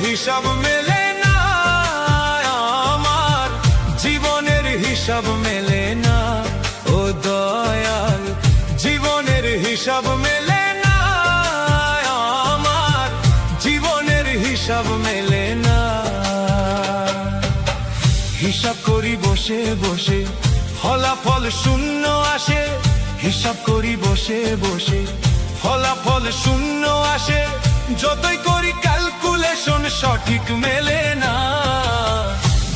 হিসাব মেলে না আমার, জীবনের হিসাব মেলে না ও দয়াল, জীবনের হিসাব মেলে না আমার, জীবনের হিসাব মেলে না। হিসাব করি বসে বসে ফলাফল শূন্য আসে, হিসাব করি বসে বসে ফলাফল শূন্য আসে, যতই করি ক্যালকুলেশন সঠিক মেলে না,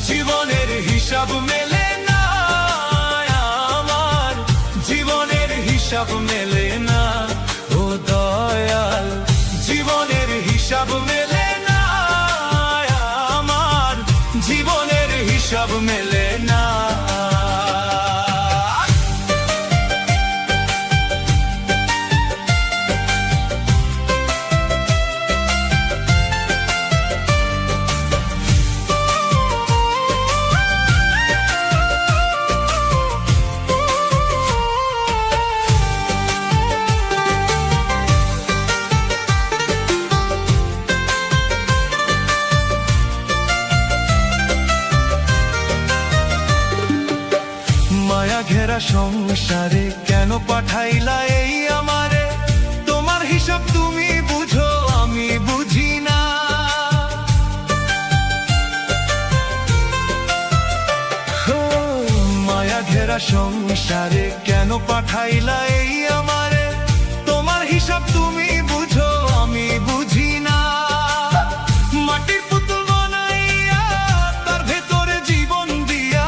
জীবনের হিসাব মেলে না আমার, জীবনের হিসাব মেলে না ও দয়াল, জীবনের হিসাব মেলে না আমার, জীবনের হিসাব মেলে না। ঘেরা সংসারে কেন পাঠাইলা এই আমারে, তোমার হিসাব তুমি বুঝো আমি বুঝি না, মায়া ঘেরা সংসারে কেন পাঠাইলা এই আমারে, তোমার হিসাব তুমি বুঝো আমি বুঝি না। মাটির পুতুল বানাইয়া তার ভেতরে জীবন দিয়া,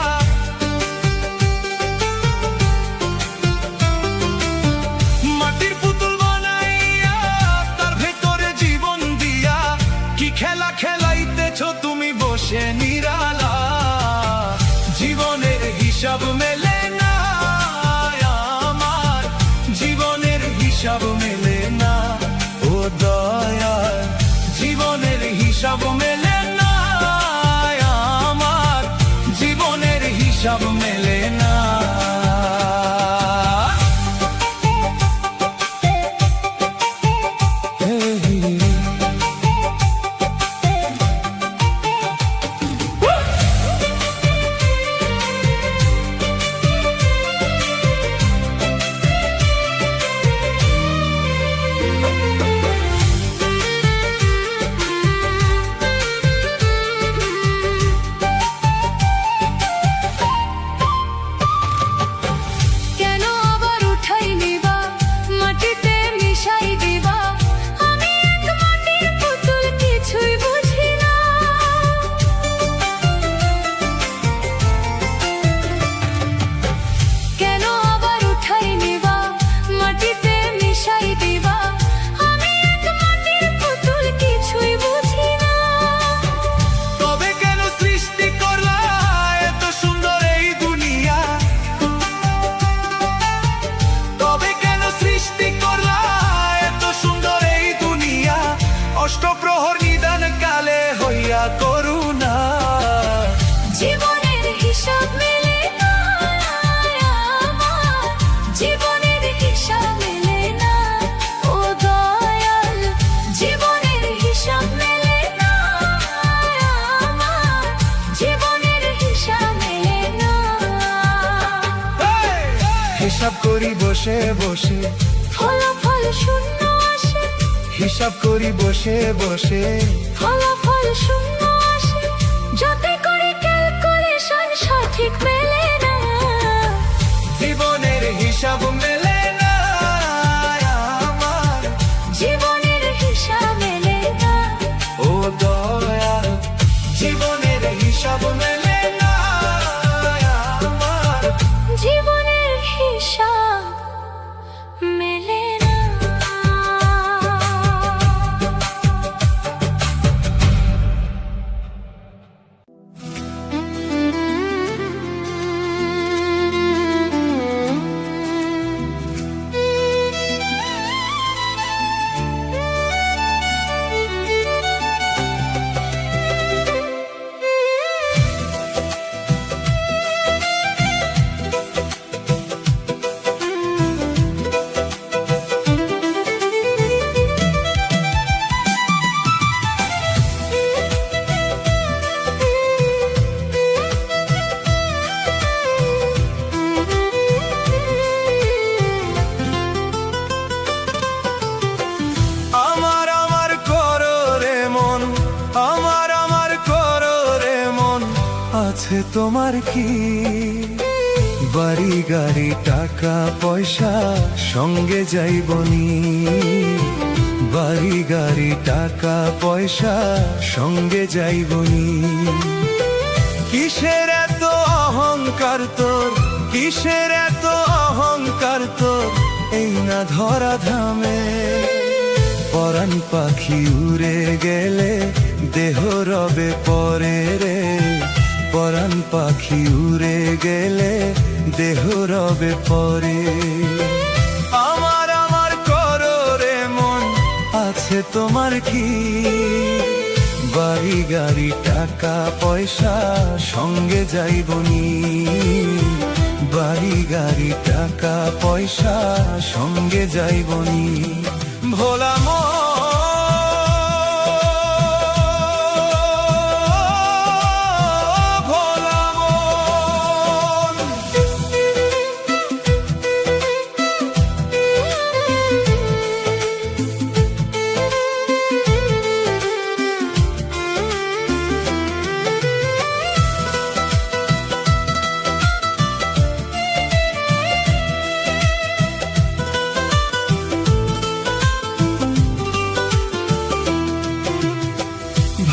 মাটির পুতুল বানাইয়া তার ভেতরে জীবন দিয়া, কি খেলা খেলাইতেছ তুমি বসে নিরালা, জীবনের হিসাব মেলে না আমার, জীবনের হিসাব মেলে না ও দয়াল, জীবনের হিসাব মেলে না আমার, জীবনের হিসাব মেলে না। অষ্টপ্রহর নিদান কালে হইয়া করুণা, জীবনের হিসাব মেলে না আমার, জীবনের হিসাব মেলে না ও দয়াল, জীবনের হিসাব মেলে না আমার, জীবনের হিসাব মেলে না। হিসাব করি বসে বসে ফলাফল শূন্য আসে, হিসাব করি বসে বসে ফলাফল শূন্য আসে, যতই করি ক্যালকুলেশন সঠিক মেলে না, জীবনের হিসাব মেলে না আমার, জীবনের হিসাব মেলে না ও দয়াল, জীবনের হিসাব মেলে আছে তোমার কি? বাড়ি গাড়ি টাকা পয়সা সঙ্গে যাইবনি, বাড়ি গাড়ি টাকা পয়সা সঙ্গে যাইবনি। কিসের এত অহংকার তোর, কিসের এত অহংকার তোর, এই না ধরা ধামে। পরাণ পাখি উড়ে গেলে দেহ রবে পরে রে, পরাণ পাখি উড়ে গেলে দেহ রবে পরে। আমার আমার করো রে মন, আছে তোমার কি? বাড়ি গাড়ি টাকা পয়সা সঙ্গে যাইবনি, বাড়ি গাড়ি টাকা পয়সা সঙ্গে যাইবনি। ভোলা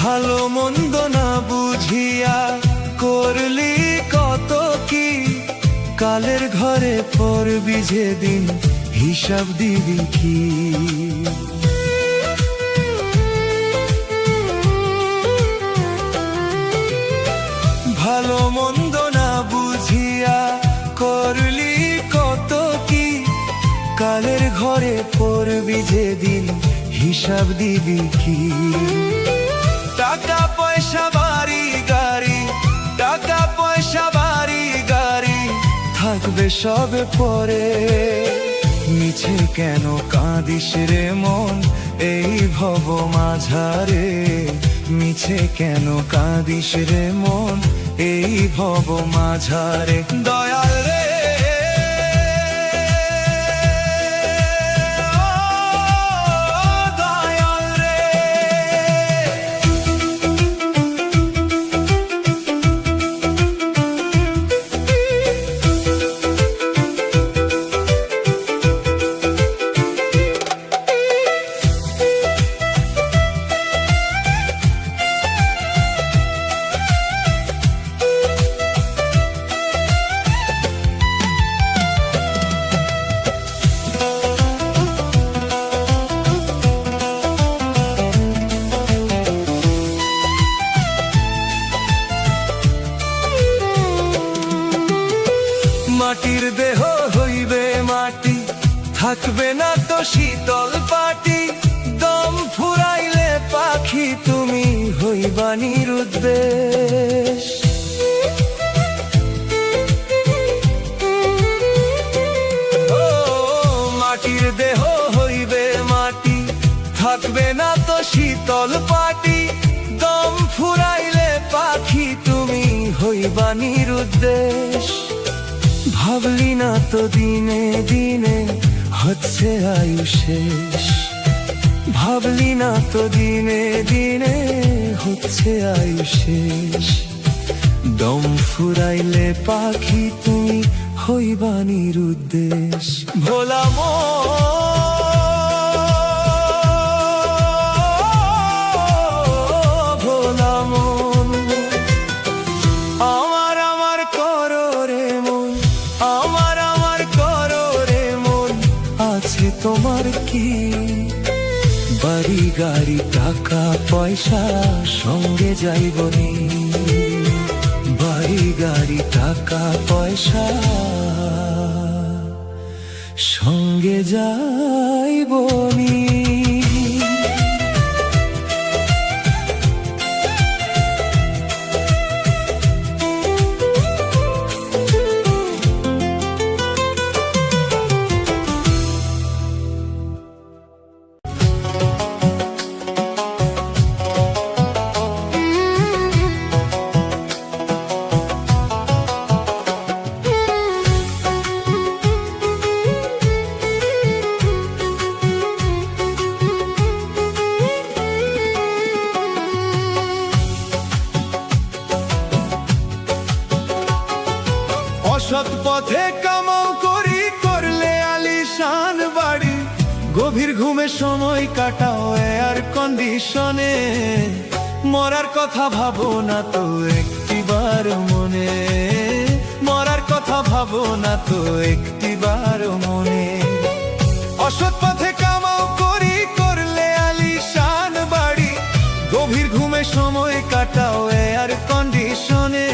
ভালো মন্দ না বুঝিয়া করলি কত কি, কালের ঘরে পড়বি যেদিন হিসাব দিবি কি। ভালো মন্দ না বুঝিয়া করলি কত কি, কালের ঘরে পড়বি যেদিন হিসাব দিবি কি। টাকা পয়সা বাড়ি গাড়ি, টাকা পয়সা বাড়ি গাড়ি থাকবে সব পরে। মিছে কেন কাঁদিস রে মন এই ভব মাঝারে, মিছে কেন কাঁদিস রে মন এই ভব মাঝারে। দয়াল রে মাটির দেহ হইবে মাটি, থাকবে না তো শীতল পাটি। দম ফুরাইলে পাখি তুমি হইবা নিরুদ্দেশ। ও মাটির দেহ হইবে মাটি, থাকবে না তো শীতল পাটি। দম ফুরাইলে পাখি তুমি হইবা নিরুদ্দেশ। ভাবলি না তো দিনে দিনে হচ্ছে আয়ু শেষ, ভাবলি না তো দিনে দিনে হচ্ছে আয়ু শেষ। দম ফুরাইলে পাখি তুমি হইবা নিরুদ্দেশ। ভোলা তোমার কি? বাড়ি গাড়ি টাকা পয়সা সঙ্গে যাইবনি, বাড়ি গাড়ি টাকা পয়সা সঙ্গে যাইবনি। অসৎ পথে কামাও করি করলে আলিশান বাড়ি গভীর ঘুমে সময় কাটাও এয়ার কন্ডিশনে মরার কথা ভাবো না তো একটিবার মনে মরার কথা ভাবো না তো একটিবার মনে অসৎ পথে কামাও করি করলে আলিশান বাড়ি গভীর ঘুমে সময় কাটাও এয়ার কন্ডিশনে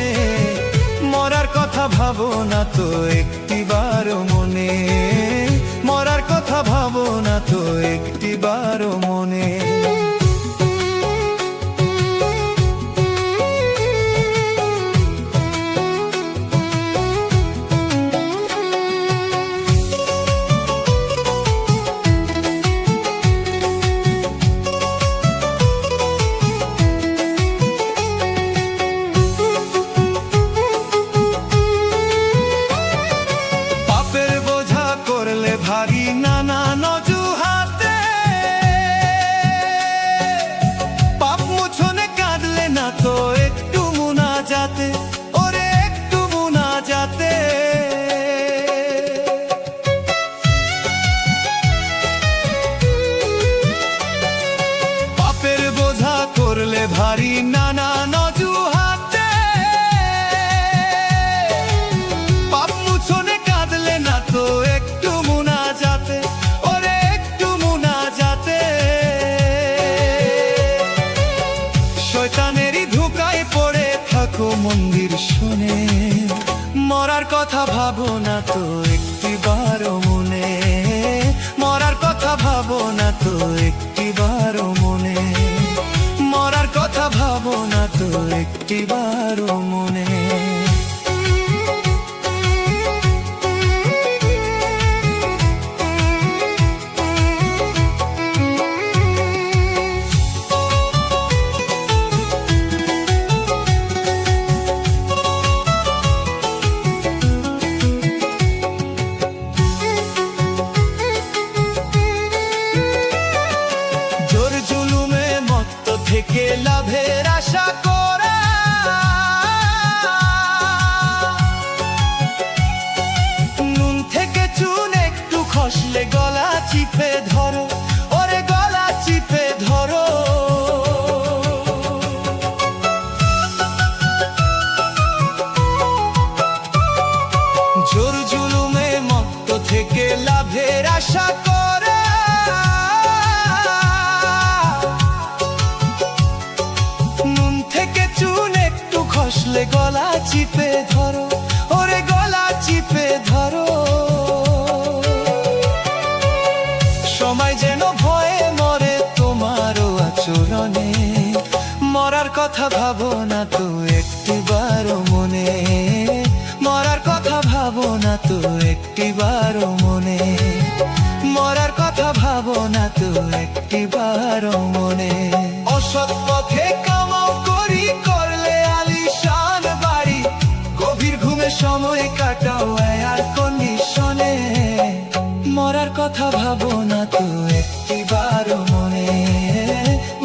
মরার কথা ভাবো না তো একটিবার মনে মরার কথা ভাবো না তো একটিবার মনে ভারী নানান অজুহাতে পাপ মুছনে কাঁদলে না তো একটু মুনাজাতে ওরে একটু মুনাজাতে পাপের বোঝা করলে ভারী নানান অজুহাতে পাপ মুছনে কাঁদলে না তো একটু মুনাজাতে ওরে একটু মুনাজাতে শয়তানেরই ধোঁকায় পড়ে থাকো মন্দির শুনে মরার কথা ভাবো না তো একটিবার মনে মরার কথা ভাবো না তো একটিবার মনে মরার কথা ভাবো না তো একটিবার মনে থেকে লাভের আশা করা নুন থেকে চুন একটু খসলে গলা চিপে ধরো ওরে গলা চিপে ধরো জোর জুলুমে মত্ত থেকে লাভের আশা করা খসলে গলা চিপে ধরো ওরে গলা চিপে ধরো সময় যেন ভয়ে মরে তোমারও আচরণে মরার কথা ভাবো না তো একটিবার মনে মরার কথা ভাবো না তো একটিবার মনে মরার কথা ভাবো না তো একটিবার মনে অসৎ পথে কামাও করি করলে আলিশান বাড়ি গভীর ঘুমে সময় কাটাও এয়ার কন্ডিশনে মরার কথা ভাবো না তো একটিবার মনে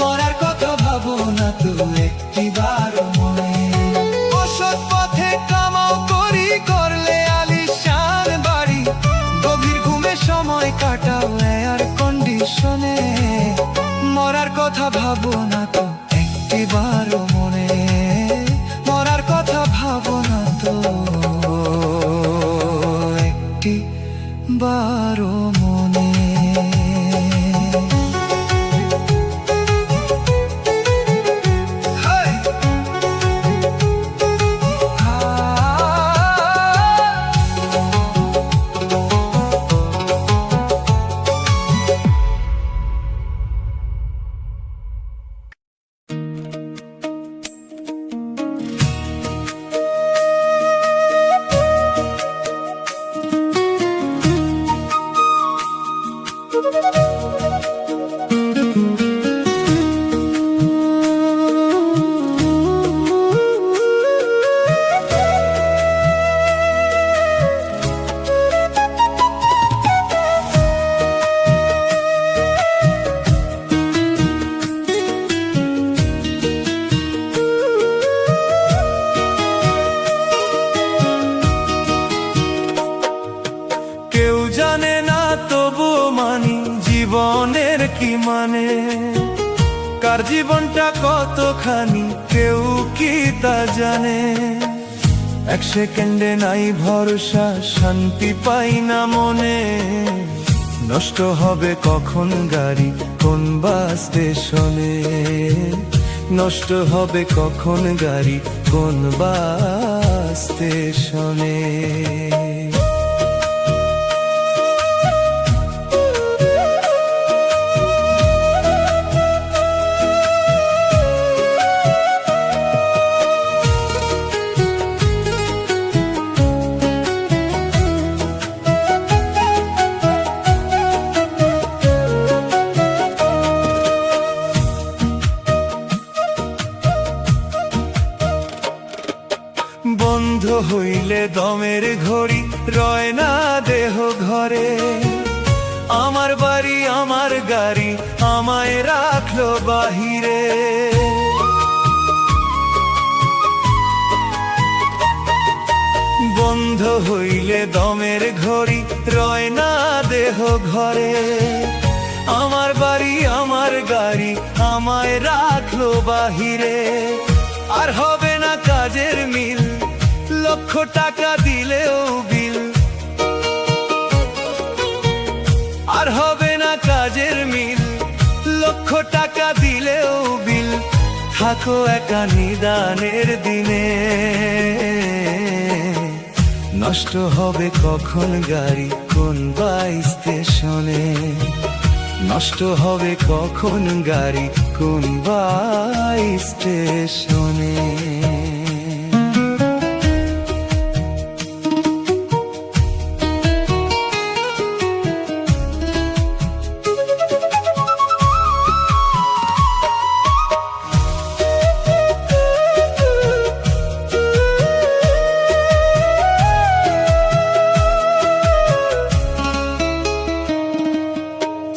মরার কথা ভাবো না তো একটিবার মনে অসৎ পথে কামাও করি করলে আলিশান বাড়ি গভীর ঘুমে সময় কাটাও এয়ার কন্ডিশনে মরার কথা ভাবো না তো একটিবার মনে মরার কথা ভাবো না তো একটিবার মনে মানে কার জীবনটা কতখানি কেউ কি তা জানে এক সেকেন্ডে নাই ভরসা শান্তি পাই না মনে নষ্ট হবে কখন গাড়ি কোন বা স্টেশনে নষ্ট হবে কখন গাড়ি কোন বা স্টেশনে বন্ধ হইলে দমের ঘড়ি রয় না দেহ ঘরে আমার বাড়ি আমার গাড়ি আমায় রাখলো বাহিরে বন্ধ হইলে দমের ঘড়ি রয় না দেহ ঘরে আমার বাড়ি আমার গাড়ি আমায় রাখলো বাহিরে আর হবে না কাজের মিল লক্ষ টাকা দিলেও বিল আর হবে না কাজের মিল লক্ষ টাকা দিলেও বিল থাকো একা নিদানের দিনে নষ্ট হবে কখন গাড়ি কোন বা স্টেশনে নষ্ট হবে কখন গাড়ি কোন বা স্টেশনে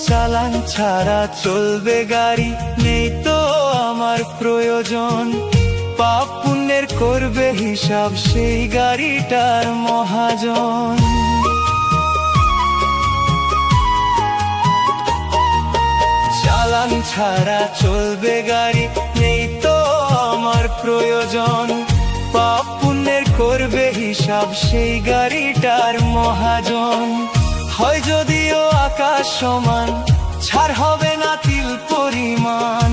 চালান ছাড়া চলবে গাড়ি নেই তো আমার প্রয়োজন পাপ পুণ্যের করবে হিসাব সেই গাড়িটার মহাজন চালান ছাড়া চলবে গাড়ি নেই তো আমার প্রয়োজন পাপ পুণ্যের করবে হিসাব সেই গাড়িটার মহাজন হয় যদিও আকাশ সমান ছাড় হবে না তিল পরিমাণ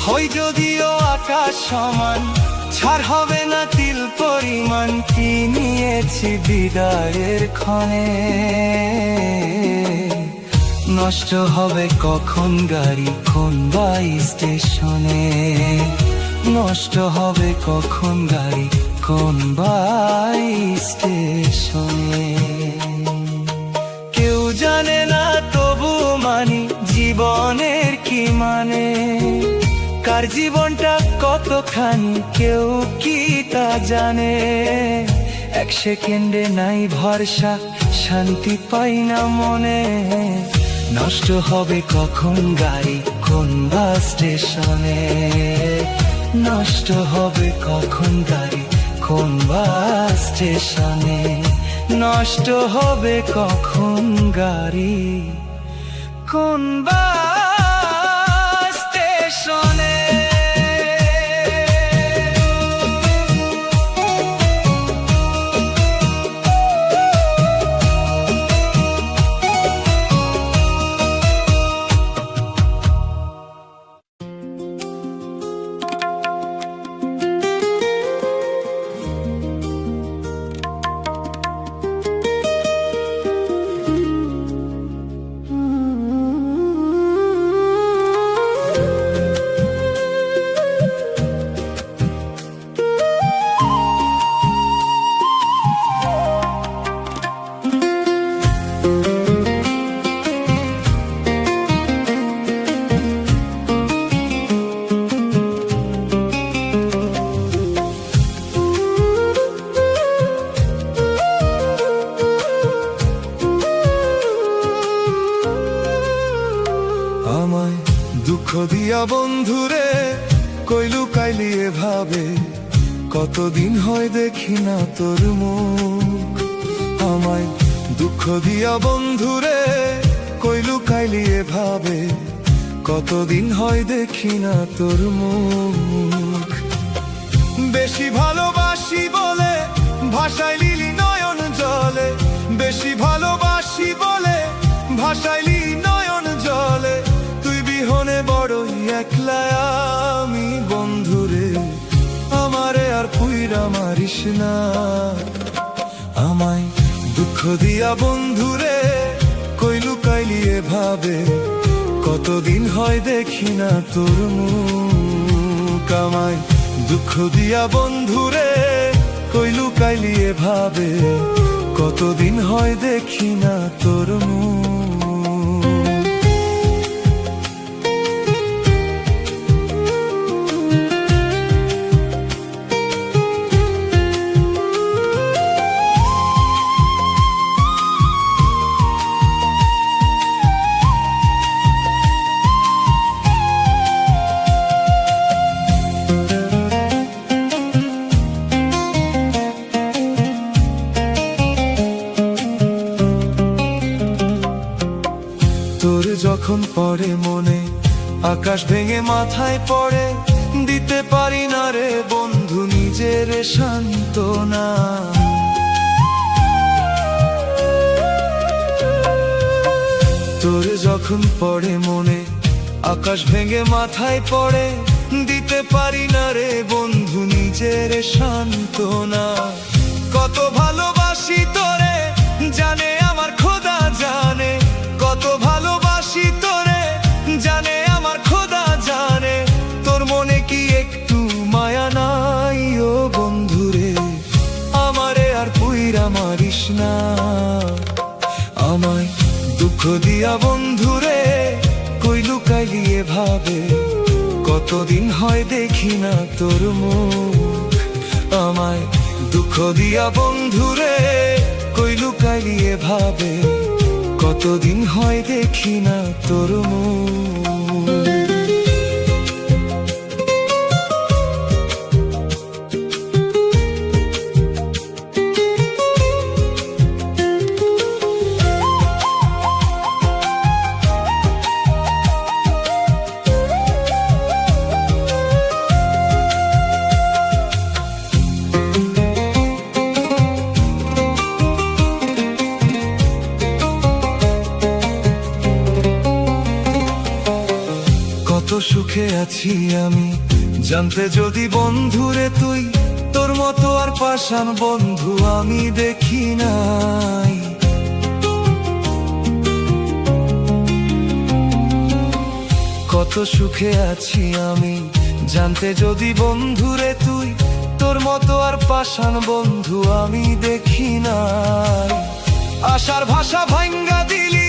হয় যদিও আকাশ সমান ছাড় হবে না তিল পরিমাণ কি নিয়েছি বিদায়ের ক্ষণে নষ্ট হবে কখন গাড়ি কোন বা স্টেশনে নষ্ট হবে কখন গাড়ি কোন বা স্টেশনে কেউ জানে না তবু মানি জীবনের কি মানে কার জীবনটা কতখানি কেউ কি তা জানে এক সেকেন্ডে নাই ভরসা শান্তি পাই না মনে নষ্ট হবে কখন গাড়ি কোন বা স্টেশনে নষ্ট হবে কখন গাড়ি কোন বা স্টেশনে নষ্ট হবে কখন গাড়ি কোন বা স্টেশনে দুঃখ দিয়া বন্ধুরে কইলু কাইলি এভাবে কতদিন হয় দেখি না তোর মুখ আমায় দুঃখ দিয়া বন্ধুরে কই লুকাইলি এভাবে, কতদিন হয় দেখি না তোর মুখ। বেশি ভালোবাসি বলে ভাষায় লিলি নয়ন জলে, বেশি ভালোবাসি বলে ভাষায় লিলি নয়ন জলে। তুই বিহনে বড়ই একলা আমি বন্ধুরে, আমারে আর পুইরা মারিস না। আমায় দুঃখ দিয়া বন্ধুরে কই লুকাইলি এভাবে, কতদিন হয় দেখি না তোর মুখ। আমায় দুঃখ দিয়া বন্ধুরে কই লুকাইলি এভাবে, কতদিন হয় দেখি না তোর মুখ। তোর যখন পড়ে মনে, আকাশ ভেঙে মাথায় পড়ে, দিতে পারি না রে বন্ধু নিজের সান্ত্বনা। তোর যখন পড়ে মনে, আকাশ ভেঙে মাথায় পড়ে, দিতে পারি না রে বন্ধু নিজের সান্ত্বনা। কত ভালোবাসি তোরে জানে আমার খোদা জানে, কত ভালোবাসি তোরে জানে আমার খোদা জানে। তোর মনে কি একটু মায়া নাই ও বন্ধুরে, আমারে আর পুইরা মারিস না। আমায় দুঃখ দিয়া বন্ধুরে কই লুকাইলি এভাবে, কতদিন হয় দেখি না তোর মুখ। আমায় দুঃখ দিয়া বন্ধুরে কই লুকাইলি এভাবে, কতদিন হয় দেখি না তোর মুখ। কত সুখে আছি আমি জানতে যদি বন্ধুরে তুই, তোর মতো আর পাষাণ বন্ধু আমি দেখি নাই। কত সুখে আছি আমি জানতে যদি বন্ধুরে তুই, তোর মতো আর পাষাণ বন্ধু আমি দেখি নাই। আশার ভাষা ভাঙ্গা দিলি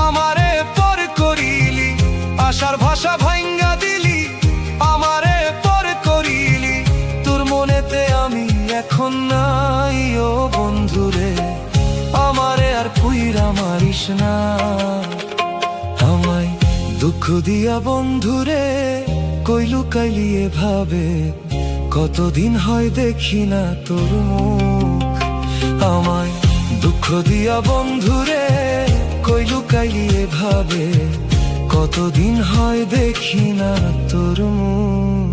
আমারে পর করিলি, আশার ভাষা ভাঙ্গা দিলি আমারে পর করিলি। তোর মনেতে আমি এখন নাই ও বন্ধুরে, আমারে আর পুইরা মারিস না। আমায় দুঃখ দিয়া বন্ধুরে কই লুকাইলি এভাবে, কতদিন হয় দেখি না তোর মুখ। আমায় দুঃখ দিয়া বন্ধুরে কই লুকাইলি এভাবে, কতদিন হয় দেখি না তোর মুখ।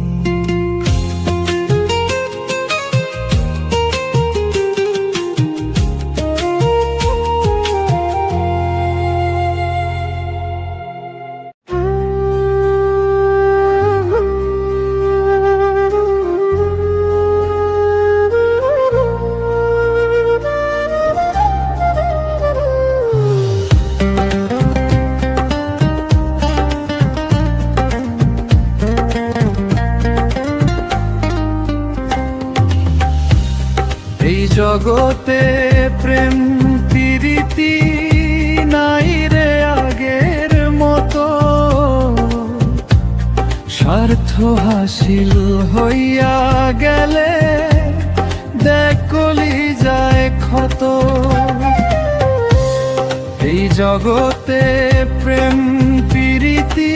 জগতে প্রেম প্রীতি নাই রে আগের মতো, স্বার্থ হাসিল হইয়া গেলে দেখ কলি যায় ক্ষত। এই জগতে প্রেম প্রীতি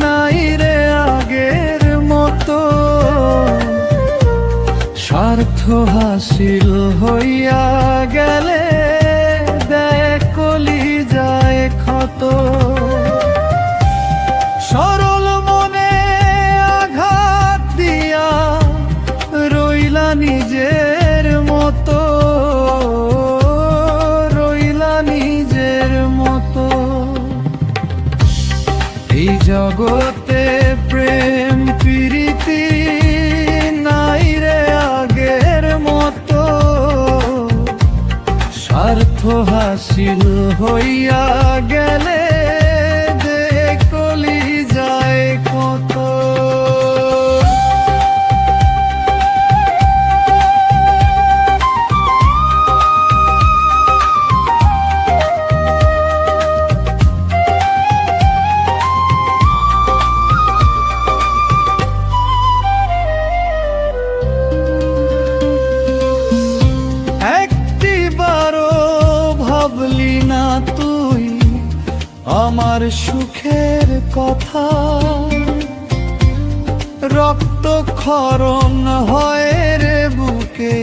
নাই রে আগের মতো, স্বার্থ হাসিল হইয়া গেলে দেখ কলি যায় ক্ষত। মতো। সরল মনে আঘাত দিয়া রইলা নিজের মতো, রইলা নিজের মতো। এই জগতে প্রেম প্রীতি নাই রে আগের মতো, স্বার্থ হাসিল হইয়া গেলে দেখলি যায় কত। ভাবলি না তুই আমার সুখের কথা, রক্তক্ষরণ হয় রে বুকে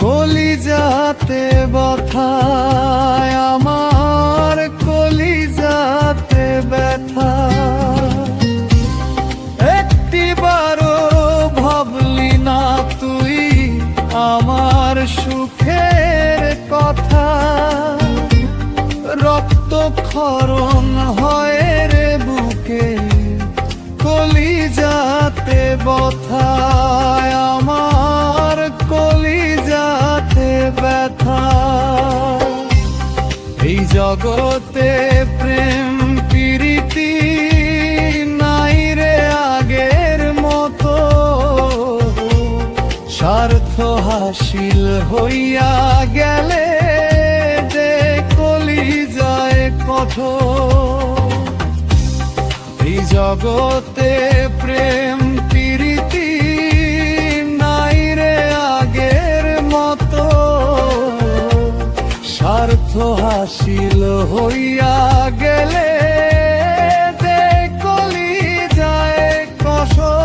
কলিজাতে ব্যথায়, আমার কলিজাতে ব্যথা। একটিবারও ভাবলি না তুই আমার সুখের কথা, রক্তক্ষরণ হয় রে বুকে কলিজাতে ব্যথায়, আমার কলিজাতে ব্যথা। এই জগতে প্রেম প্রীতি নাই রে আগের মতো, স্বার্থ হাসিল হইয়া গেলে দেখলি যায় কঠোর। এই জগতে প্রেম প্রীতি নাই রে আগের মতো, স্বার্থ হাসিল হইয়া গেলে দেখলি যায় কঠোর।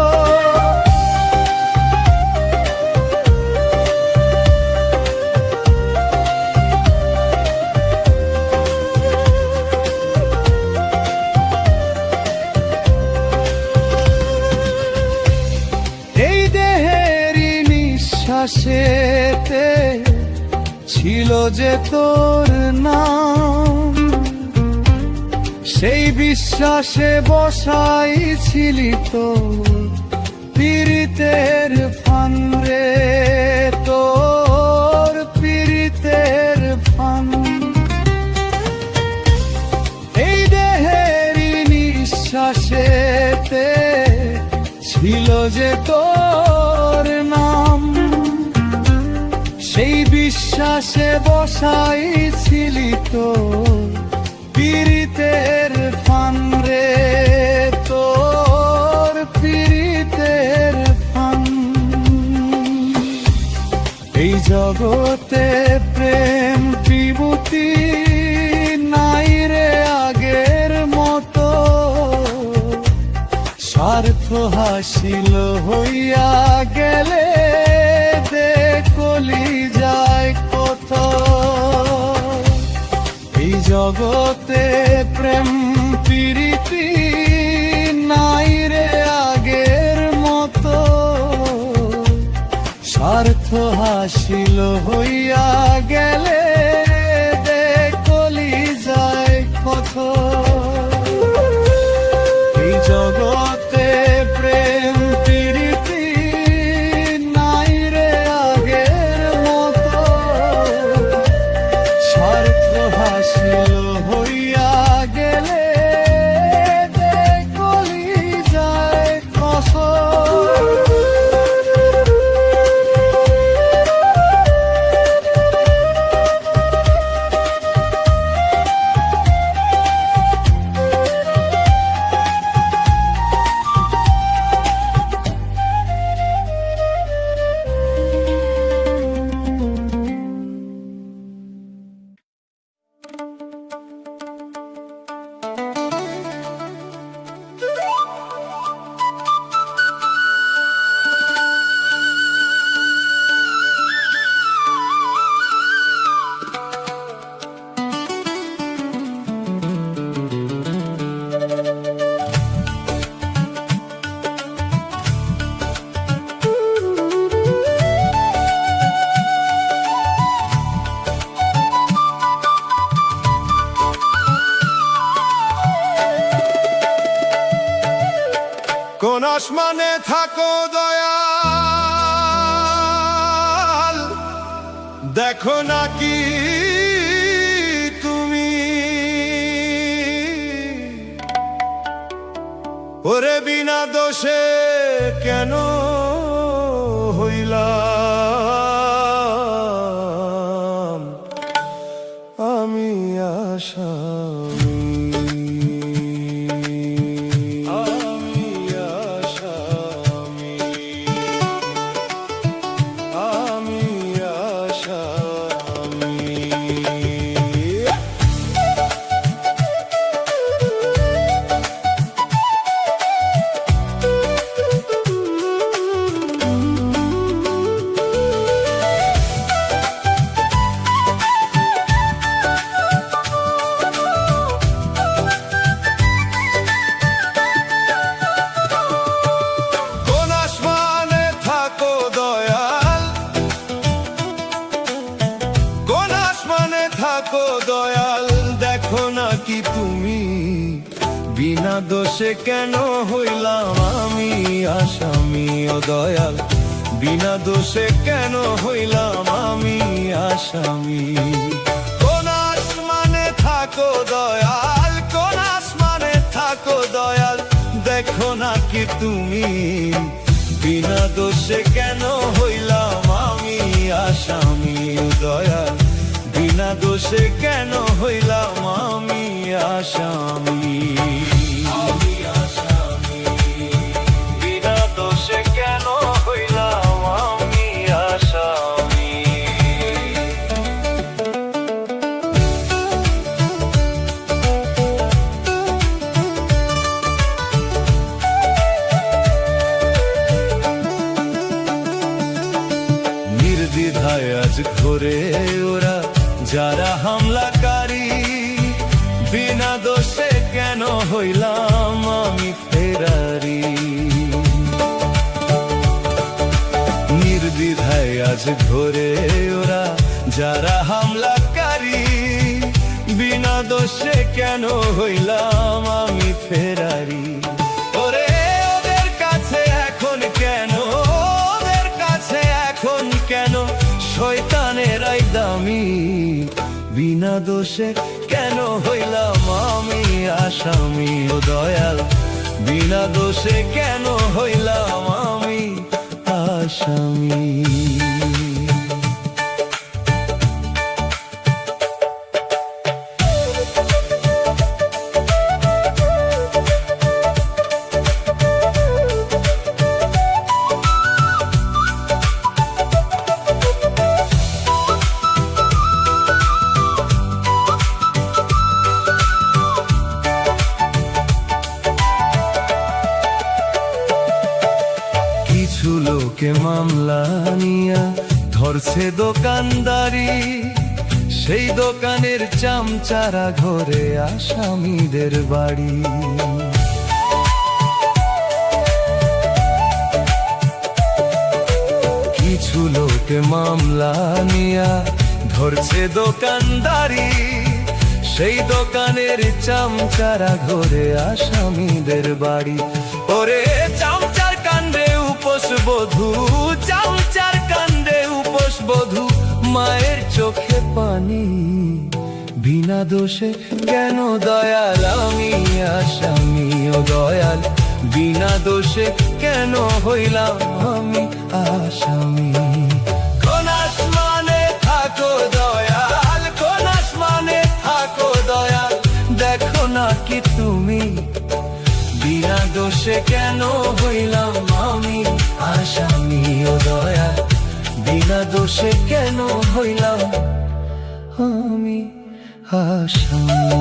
নিঃশ্বাসেতে ছিল যে তোর নাম, সেই বিশ্বাসে বসাইছিলি তোর পীড়িতের ফান রে, তোর পীড়িতের ফান। এই দেহেরই নিঃশ্বাসেতে ছিল যে তোর নাম, সেই বিশ্বাসে বসাইছিলি তোর পীড়িতের ফান রে, তোর পীড়িতের ফান। এই জগতে প্রেম বিভূতি নাই রে আগের মতো, স্বার্থ হাসিল হইয়া গেলে দেখলি যায় কত। এই জগতে প্রেম প্রীতি নাই রে আগের মতো, স্বার্থ হাসিল হইয়া গেলে দেখলি যায় কত। এই জগতে প্রেম প্রীতি নাই রে আগের মতো, স্বার্থ হাসিল হইয়া গেলে দেখলি যায় কত। আসমানে থাকো দয়াল, দেখো না কি তুমি ওরে বিনা দোষে কেন হইলাম আমি আসামি। আমি আসামি, আমি আসামি। কোন আসমানে থাকো দয়াল, কোন আসমানে থাকো দয়াল, দেখো না কি তুমি বিনা দোষে কেন হইলাম আমি আসামি। ও দয়াল, বিনা দোষে কেন হইলাম আমি আসামি। কোন আসমানে থাকো দয়াল, কোন আসমানে থাকো দয়াল, দেখো না কি তুমি বিনা দোষে কেন হইলাম আমি আসামি। ও দয়াল, বিনা দোষে কেন হইলাম আমি আসামি। আমি আসামি, বিনা দোষে কেন হইলাম আমি আসামি। নির্দ্বিধায় আজ ঘোরে ওরা যারা হামলাকারী, বিনা দোষে কেন হইলাম আমি ফেরারি। নির্দ্বিধায় আজ ঘোরে ওরা যারা হামলাকারী, বিনা দোষে কেন হইলাম আমি ফেরারি। ওরে ওদের কাছে এখন কেন, ওদের কাছে এখন কেন শয়তানেরাই দামি, বিনা দোষে কেন হইলাম আমি আসামি। ও দয়াল, বিনা দোষে কেন হইলাম আমি আসামি। কিছু লোকে মামলা নিয়া ধরছে দোকানদারি, সেই দোকানের চামচারা ঘরে আসামিদের বাড়ি। কিছু লোকে মামলা নিয়া ধরছে দোকানদারি, সেই দোকানের চামচারা ঘরে আসামিদের বাড়ি। ওরে চামচার কাণ্ডে উপোস বধূ, চামচার কাণ্ডে উপোস বধূ, মায়ের চোখে পানি, বিনা দোষে কেন দয়াল আমি আসামি। ও দয়াল, বিনা দোষে কেন হইলাম আমি আসামি। কোন আসমানে থাকো দয়াল, কোন আসমানে থাকো দয়াল, দেখো না কি তুমি বিনা দোষে কেন হইলাম আমি আসামি। ও দয়াল, বিনা দোষে কেন হইলাম আমি আসামি।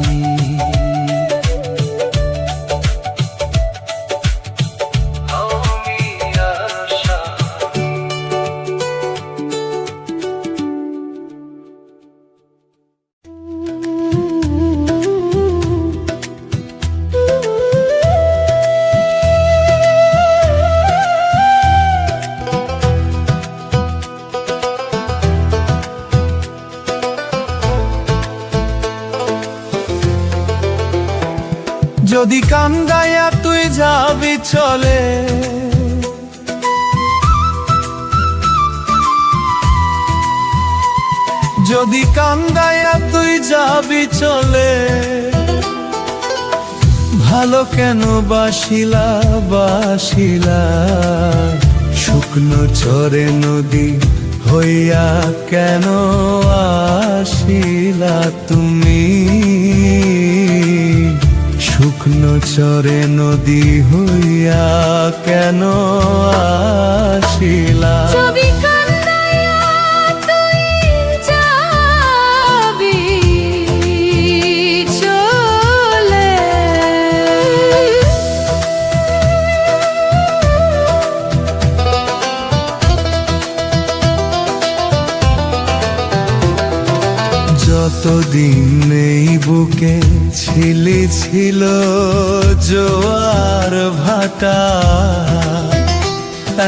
যদি কান্দাইয়া তুই যাবি চলে, যদি কান্দাইয়া তুই যাবি চলে, ভালো কেন বাসিলা বাসিলা, শুকনো চরে নদী হইয়া কেন আসিলা তুমি, শুকনো চরে নদী হইয়া কেন আসিলা। ছবি কান্দাইয়া তুই যাবি চলে, যতদিন এই বুকে ছিলি ছিল জোয়ার ভাটা,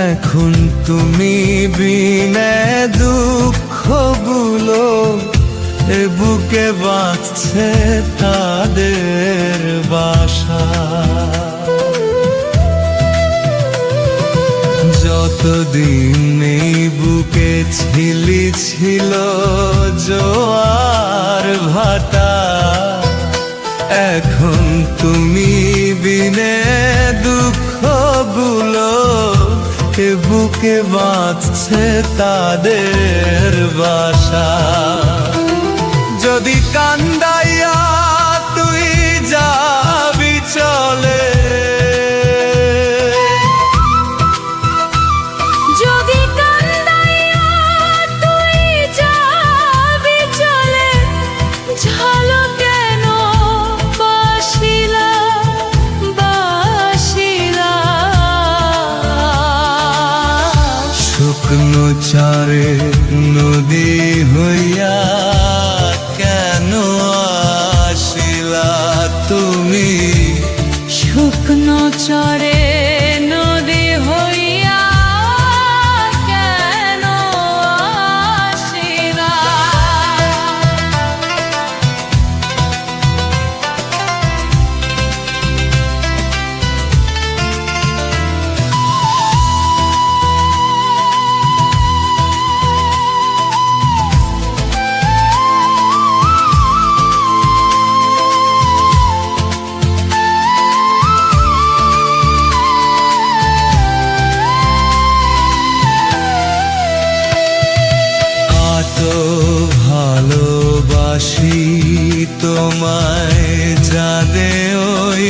এখন তুমি বিনে দুঃখগুলো এ বুকে বাঁচছে তাদের বাসা। যতদিন এই বুকে ছিলি ছিল জোয়ার ভাটা, এখন তুমি বিনে দুঃখগুলো এ বুকে বাঁচছে তাদের বাসা। যদি কান্দাইয়া তুই যাবি চলে, যদি কান্দাইয়া তুই যাবি চলে, ঝালো কেন বাসিলা বাসিলা, শুকনো চারে নদী হইয়া কেন আসিলা তুমি, শুকনো চরে নদী হইয়া কেন আসিলা। তো ভালোবাসি তোমায় জানে ওই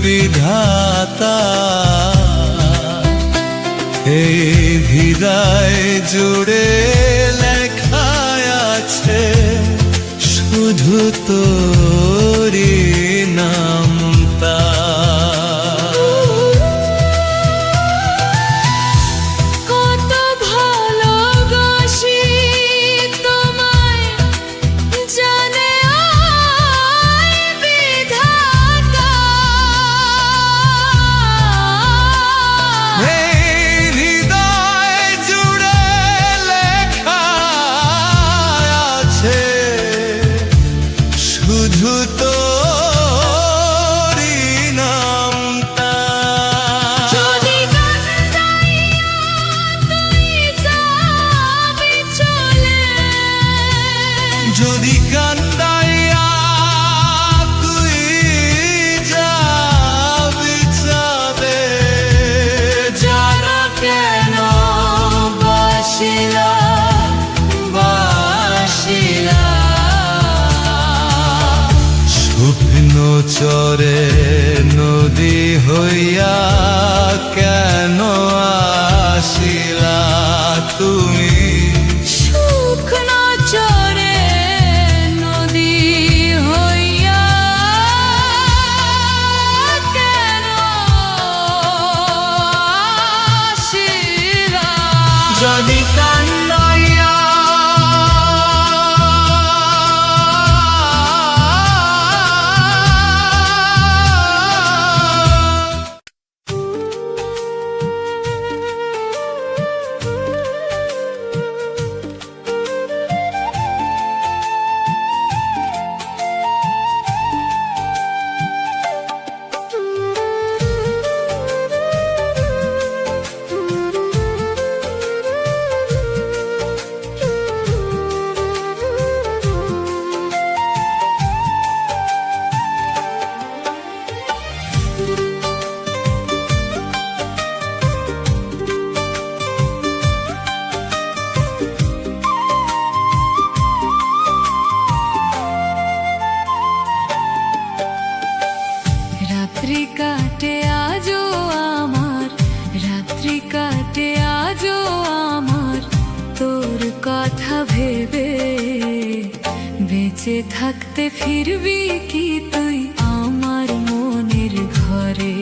বিধাতা, এই হৃদয় জুড়ে লেখা আছে শুধু তোরই নামটা। কত ভালোবাসি তোমায় জানে ওই বিধাতা, এই হৃদয় জুড়ে লেখা আছে শুধু তোরই নামটা। যদি কান্দাইয়া তুই যাবি চলে, যদি কান্দাইয়া তুই যাবি চলে, জানো কেন বাসিলা বাসিলা, শুকনো চরে নদী হইয়া কেন আসিলা তুমি, শুকনো চরে নদী হইয়া কেন আসিলা। যদি কান্দাইয়া আজও আমার তোর কথা ভেবে বেঁচে থাকতে ফিরবি কি তুই আমার মনের ঘরে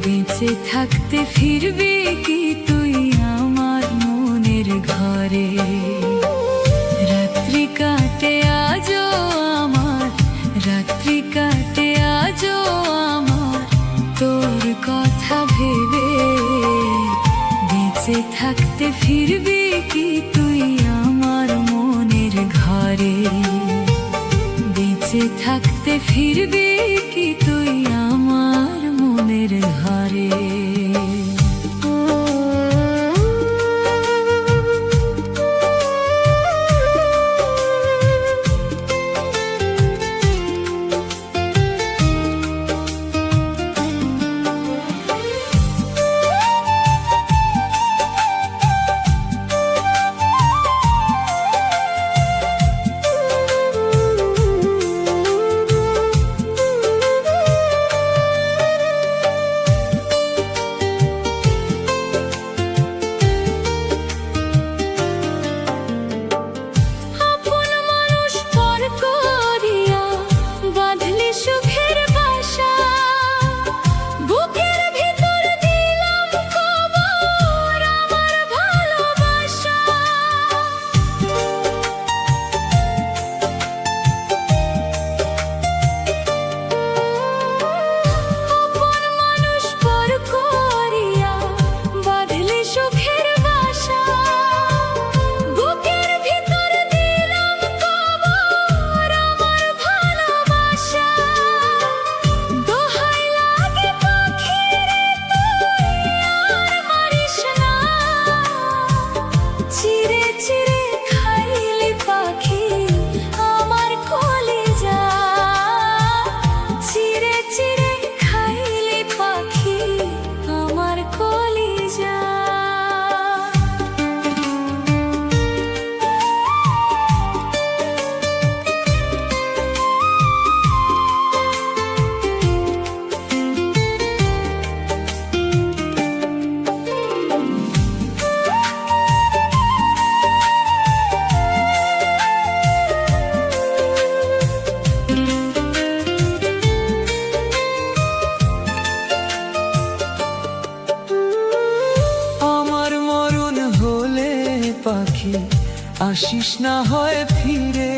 বেঁচে থাকতে ফিরবি কি তুই আমার মনের ঘরে রাত্রি কাটে আজও আমার রাত্রি কাটে আজও আমার তোর কথা ভেবে বেঁচে থাকতে ফিরবি কি তুই আমার মনের ঘরে বেঁচে থাকতে ফিরবি কি তুই আমার মনের ঘরে পাখি আসিস না হয় ফিরে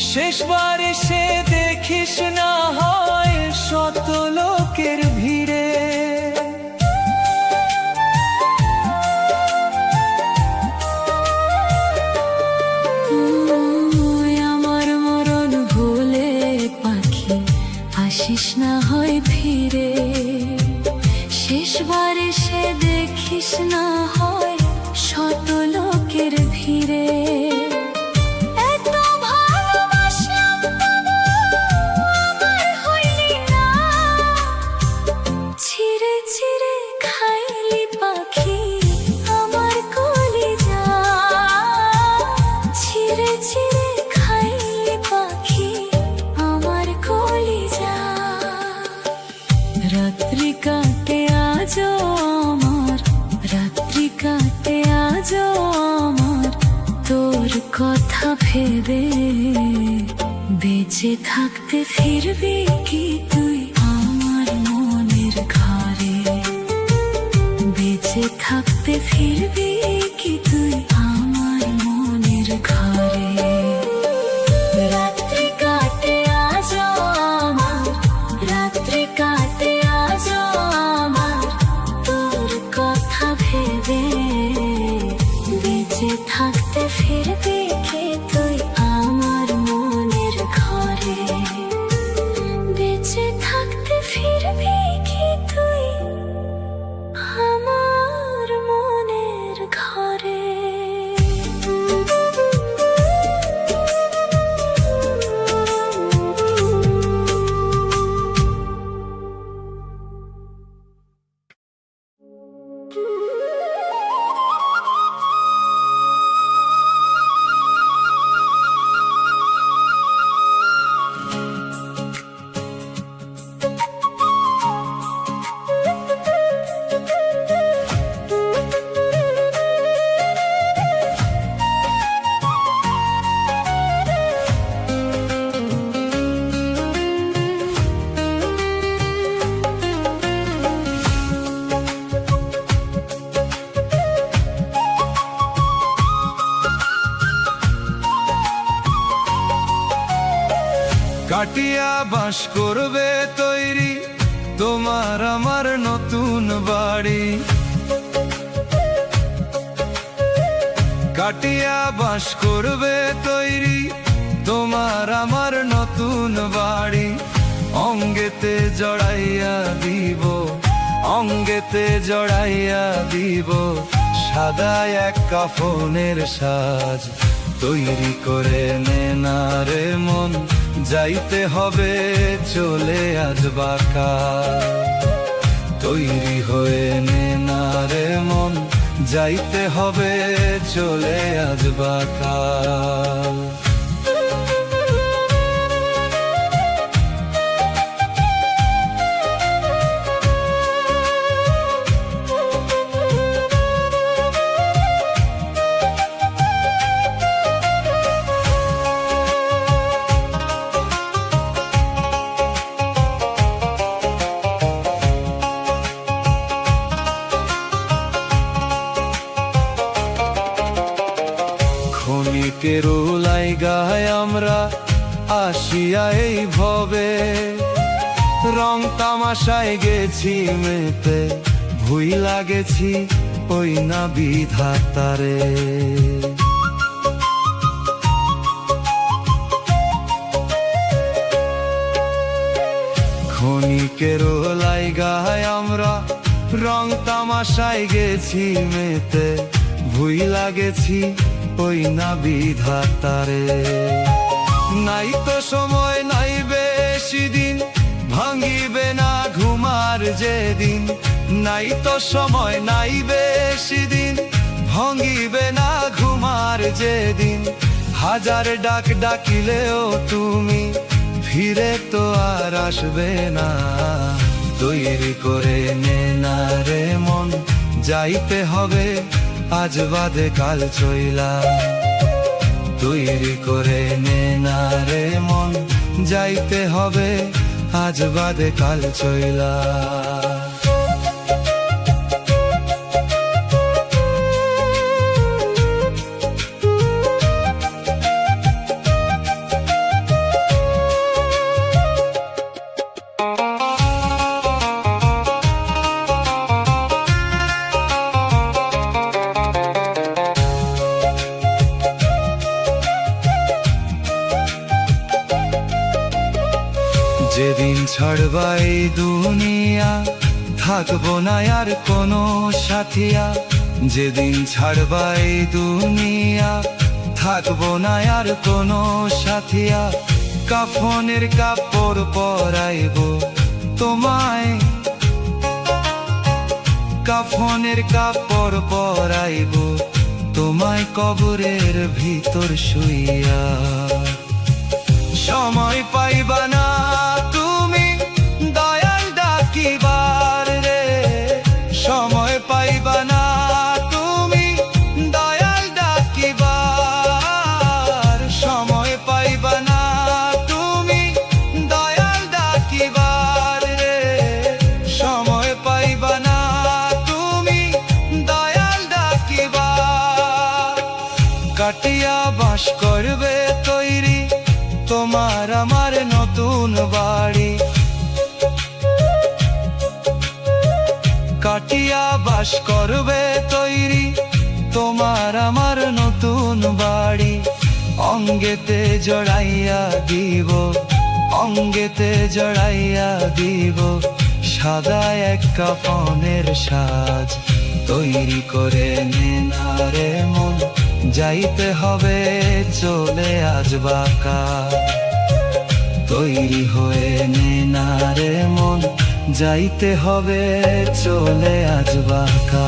শেষবার এসে দেখিস না হয় শত লোকের ভিড়ে আমার মরণ হলে পাখি আসিস না হয় ফিরে শেষবার এসে দেখিস না হয় শত লোকের ভিড়ে এত ভালোবাসলাম তবু আমার হইলি না ছিঁড়ে ছিঁড়ে খাইলি পাখি আমার কলিজা ছিঁড়ে ছিঁড়ে খাইলি পাখি আমার কলিজা রাত্রি কাটে আজও আমার রাত্রি কাটে আজও আমার তোর কথা ভেবে বেঁচে থাকতে ফিরবি কি তুই আমার মনের ঘরে বেঁচে থাকতে ফিরবি কি তুই আমার মনের ঘরে রাত্রি কাটে আজও আমার রাত্রি কাটে আজও আমার তোর কথা ভেবে বেঁচে থাকতে ফিরবি কি তুই আমার মনের ঘরে বেঁচে থাকতে ফিরবি কি তুই আমার মনের ঘরে কাটিয়া বাঁশ করবে তৈরি তোমার আমার নতুন বাড়ি। কাটিয়া বাঁশ করবে তৈরি তোমার আমার নতুন বাড়ি। অঙ্গেতে জড়াইয়া দিব, অঙ্গেতে জড়াইয়া দিব সাদা এক কাফনের সাজ। তৈরি করে নে না রে মন, যাইতে হবে চলে আজ বাঁকা। তৈরি হয়ে নে না রে মন, যাইতে হবে চলে আজ বাঁকা। ক্ষণিকের লাইগায় আমরা আসিয়া এই ভবে, রং তামাশায় গেছি মেতে, ভুই লাগেছি ওই না বিধাতারে। ক্ষণিকের লাইগায় আমরা রং তামাশায় গেছি মেতে, ভুই লাগেছি ওই না বিধাতারে। নাই তো সময় নাই বেশি দিন, ভাঙিবে না ঘুমার যেদিন। নাই তো সময় নাই বেশি দিন, ভাঙিবে না ঘুমার যেদিন। হাজার ডাক ডাকিলেও তুমি ফিরে তো আর আসবে না। তৈরি করে নে না রে মন, যাইতে হবে আজ বাদে কাল চইলা। তৈরি করে নে না রে মন, যাইতে হবে আজ বাদে কাল চইলা। যেদিন ছাড়বাই দুনিয়া, থাকবো না আর কোনো সাথিয়া। যেদিন ছাড়বাই দুনিয়া, থাকবো না আর কোনো সাথিয়া। কাফনের কাপড় পরাইব তোমায়, কাফনের কাপড় পরাইব তোমায় কবরের ভিতর শুইয়া। সময় পাইবা না তুমি দয়াল ডাকিবার রে, সময় পাইবা না তুমি দয়াল ডাকিবার। সময় পাইবা না তুমি দয়াল ডাকিবার রে, সময় পাইবা না তুমি দয়াল ডাকিবার। কাটিয়া বাঁশ করবে তৈরি তোমার আমার নতুন বাড়ি। কাটিয়া বাঁশ করবে তৈরি তোমার আমার নতুন বাড়ি। অঙ্গেতে জড়াইয়া দিব, অঙ্গেতে জড়াইয়া দিব সাদা এক কাফনের সাজ। তৈরি করে নে না রে মন, যাইতে হবে চলে আজ বাঁকা। তৈরি হয়ে নে না রে মন, যাইতে হবে চলে আজ বাঁকা।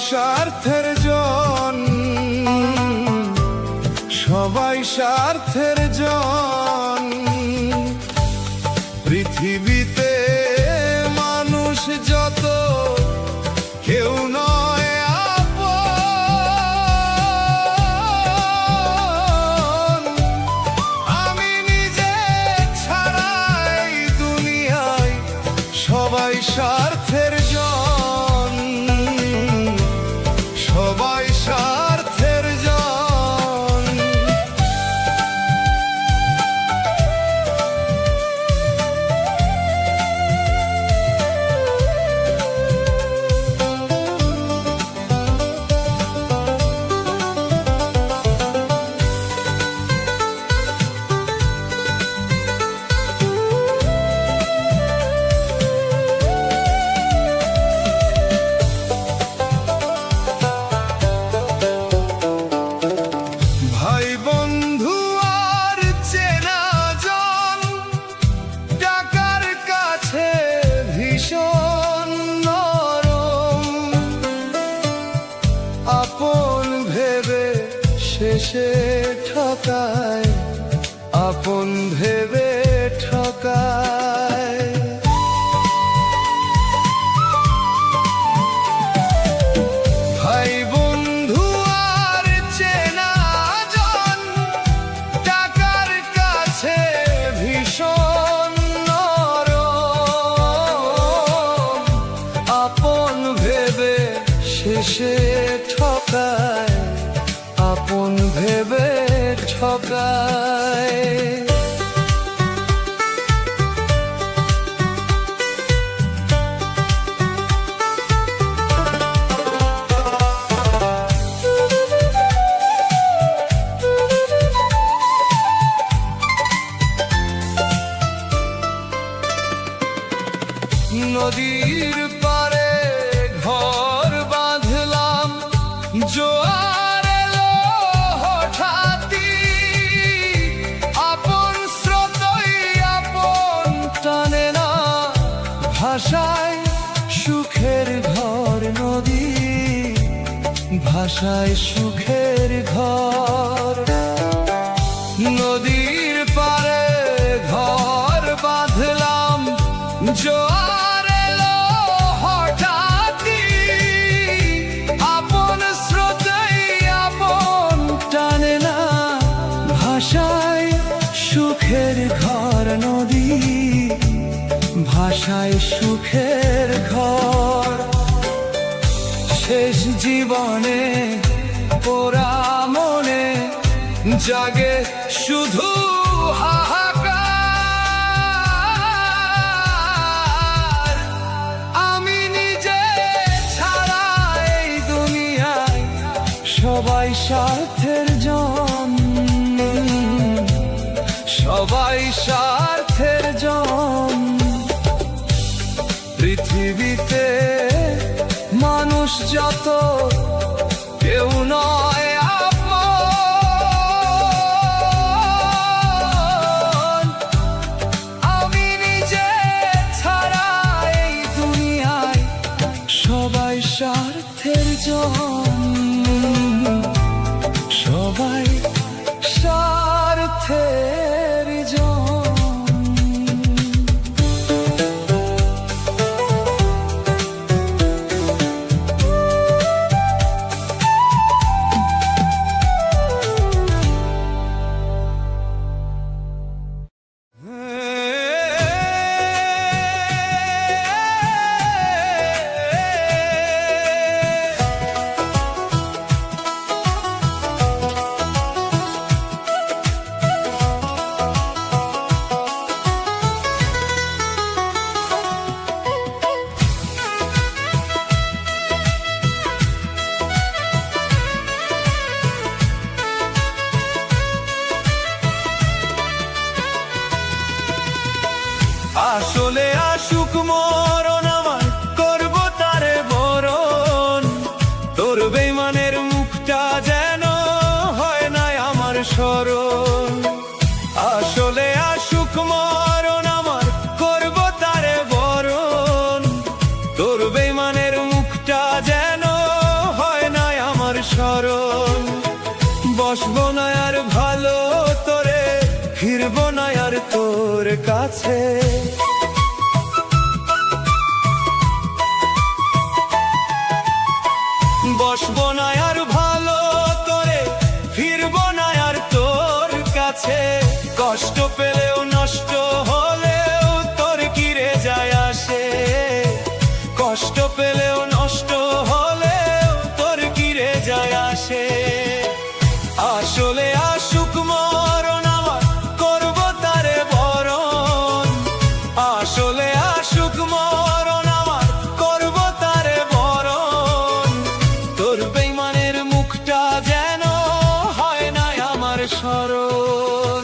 স্বার্থের জন, সবাই স্বার্থের জন। পৃথিবীতে মানুষ যত কেউ নয় আপন। আমি নিজে ছাড়া এই দুনিয়ায় সবাই স্বার্থের জন, সবাই স্বার্থের জন। ভাই বন্ধু আর চেনা জন টাকার কাছে ভীষণ নরম। আপন ভেবে শেষে ঠকায়, আপন ভেবে ঠকায়। ভাই বন্ধু আর চেনা জন টাকার কাছে ভীষণ নরম। আপন ভেবে শেষে ঠকায়, আপন ভেবে ঠকায়। নদীর পারে ঘর বাঁধলাম, জোয়ার এলো হঠাৎই। আপন স্রোতই আপন টানে না, ভাষায় সুখের ঘর নদী, ভাষায় সুখের ঘর। নদীর পারে ঘর বাঁধলাম, জোয়ার এলো হঠাৎই। আপন স্রোতই আপন টানে না, ভাষায় সুখের ঘর নদী, ভাষায় সুখের ঘর। শেষ জীবনে পোড়া মনে জাগে শুধু হাহাকার। আমি নিজে ছাড়া এই দুনিয়ায় সবাই স্বার্থের জন, সবাই স্বার্থের জন। পৃথিবীতে মানুষ যত কেউ নয় আপন। আমি নিজে ছাড়া এই দুনিয়ায় সবাই স্বার্থের জন, সবাই স্বার্থের জন। আসলে আসুক মরণ আমার, করব তারে বরণ। তোর বেইমানের মুখটা যেন হয় না আমার স্মরণ। আসলে আসুক মরণ আমার, করব তারে বরণ। তোর বেইমানের মুখটা যেন তোর কাছে। বসবো না আর ভালো তোরে, ফিরবো না আর তোর কাছে। কষ্ট পেলেও নষ্ট হলেও তোর কি রে যায় আসে, কষ্ট পেলেও নষ্ট হলেও তোর কি রে যায় আসে। আসলে আসুক মরণ আমার, করবো তারে বরণ। আসলে আসুক মরণ আমার, করবো তারে বরণ। তোর বেইমানের মুখটা যেন হয় না আমার স্মরণ।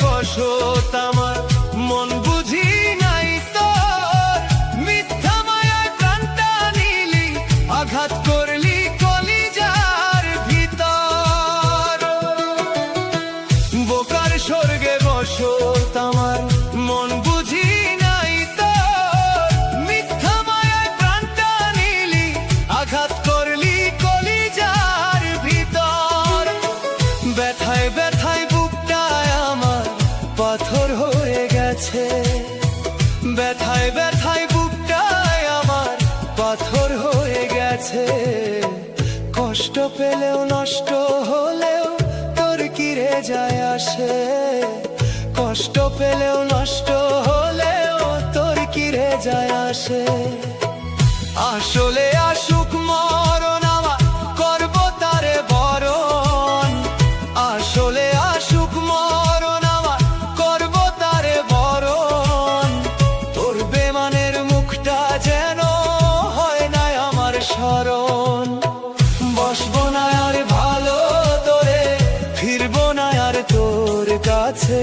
বসত আমার মন বুঝি নাই তোর, মিথ্যা মায়ায় প্রাণটা নিলি, আঘাত করলি কলিজার ভিতর। বোকার স্বর্গে বসত আমার মন বুঝি নাই তোর, মিথ্যা মায়ায় প্রাণটা নিলি, আঘাত করলি কলিজার ভিতর। ব্যথায় ব্যথায় বুকটায় আমার পাথর হয়ে গেছে, ব্যথায় ব্যথায় বুকটায় আমার পাথর হয়ে গেছে। কষ্ট পেলেও নষ্ট হলেও তোর কি রে যায় আসে, কষ্ট পেলেও নষ্ট হলেও তোর কি রে যায় আসে। আসলে আসুক মরণ আমার, করবো তারে বরণ। আসলে আসুক মরণ আমার, করবো তারে বরণ। তোর বেমানের মুখটা যেন হয় না আমার স্মরণ। বসবো না আর ভালো তোরে, ফিরবো না আর তোর কাছে।